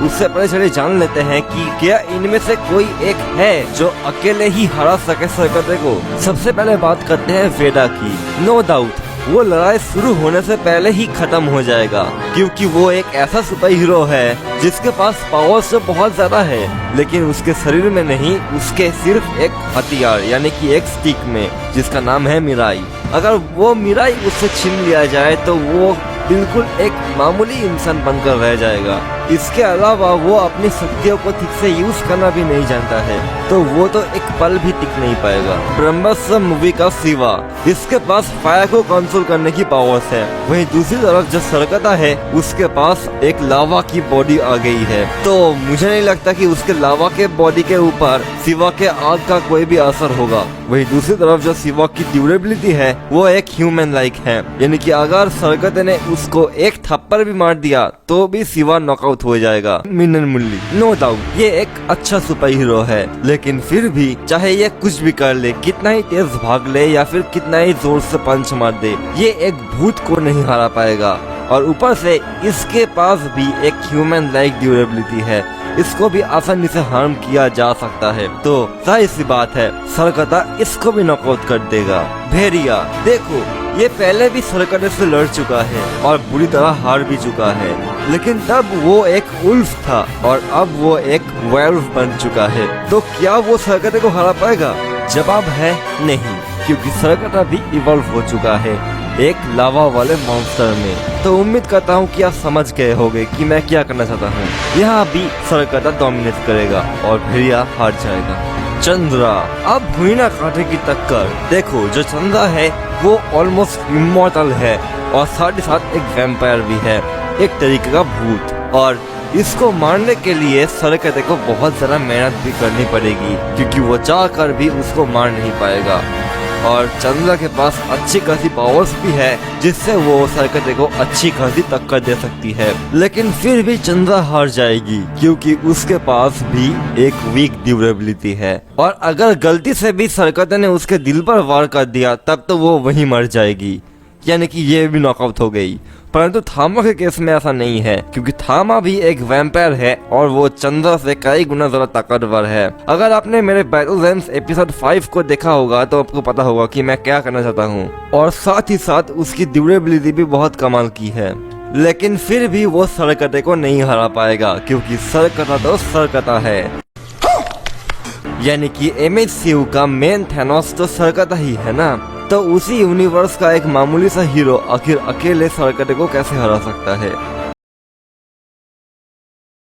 उससे पहले चलिए जान लेते हैं कि क्या इनमें से कोई एक है जो अकेले ही हरा सके सरकते को। सबसे पहले बात करते हैं वेदा की। नो डाउट वो लड़ाई शुरू होने से पहले ही खत्म हो जाएगा, क्योंकि वो एक ऐसा सुपर हीरो है जिसके पास पावर्स तो बहुत ज्यादा है, लेकिन उसके शरीर में नहीं, उसके सिर्फ एक हथियार यानी कि एक स्टिक में, जिसका नाम है मिराई। अगर वो मिराई उससे छीन लिया जाए तो वो बिल्कुल एक मामूली इंसान बनकर रह जाएगा। इसके अलावा वो अपनी शक्तियों को ठीक से यूज करना भी नहीं जानता है, तो वो तो एक पल भी टिक नहीं पाएगा। ब्रह्मास्त्र मूवी का शिवा, इसके पास फायर को कंट्रोल करने की पावर्स है। वहीं दूसरी तरफ जो सरकता है उसके पास एक लावा की बॉडी आ गई है, तो मुझे नहीं लगता कि उसके लावा के बॉडी के ऊपर शिवा के आग का कोई भी असर होगा। वहीं दूसरी तरफ जो शिवा की ड्यूरेबिलिटी है वो एक ह्यूमन लाइक है, यानी कि अगर सरकते ने उसको एक थप्पड़ भी मार दिया तो भी शिवा नॉकआउट हो जाएगा मिनिमली। नो डाउट ये एक अच्छा सुपर हीरो है, लेकिन फिर भी चाहे ये कुछ भी कर ले, कितना ही तेज भाग ले या फिर कितना ही जोर से पंच मार दे, ये एक भूत को नहीं हरा पाएगा। और ऊपर से इसके पास भी एक ह्यूमन लाइक ड्यूरेबिलिटी है, इसको भी आसानी से हार्म किया जा सकता है, तो जाहिर सी बात है सरकता इसको भी नॉकआउट कर देगा। भेड़िया, देखो ये पहले भी सरकते से लड़ चुका है और बुरी तरह हार भी चुका है, लेकिन तब वो एक उल्फ था और अब वो एक वेयरवुल्फ बन चुका है, तो क्या वो सरकते को हरा पाएगा? जवाब है नहीं, क्योंकि सरकता भी इवॉल्व हो चुका है एक लावा वाले मॉन्स्टर में। तो उम्मीद करता हूँ कि आप समझ गए होंगे कि मैं क्या करना चाहता हूँ। यहाँ भी सरकता डोमिनेट करेगा और भेड़िया हार जाएगा। चंद्रा, अब हुई ना कांटे की टक्कर। देखो जो चंद्रा है वो ऑलमोस्ट इमॉर्टल है और साथ ही साथ एक वैम्पायर भी है, एक तरीके का भूत, और इसको मारने के लिए सरकते को बहुत ज्यादा मेहनत भी करनी पड़ेगी, क्योंकि वो चाह कर भी उसको मार नहीं पाएगा। और चंद्रा के पास अच्छी खासी पावर्स भी है जिससे वो सरकते को अच्छी खासी टक्कर दे सकती है, लेकिन फिर भी चंद्रा हार जाएगी क्योंकि उसके पास भी एक वीक ड्यूरेबिलिटी है, और अगर गलती से भी सरकते ने उसके दिल पर वार कर दिया तब तो वो वहीं मर जाएगी, यानी कि ये भी नॉकआउट हो गई। परंतु थामा के केस में ऐसा नहीं है, क्योंकि थामा भी एक वैम्पायर है और वो चंद्रा से कई गुना ज्यादा ताकतवर है। अगर आपने मेरे बैटल जेम्स एपिसोड 5 को देखा होगा तो आपको पता होगा कि मैं क्या करना चाहता हूँ, और साथ ही साथ उसकी ड्यूरेबिलिटी भी बहुत कमाल की है, लेकिन फिर भी वो सरकते को नहीं हरा पाएगा, क्योंकि सरकता तो सरकता है। यानी कि MCU का मेन थैनोस तो सरकता ही है ना, तो उसी यूनिवर्स का एक मामूली सा हीरो आखिर अकेले सरकते को कैसे हरा सकता है?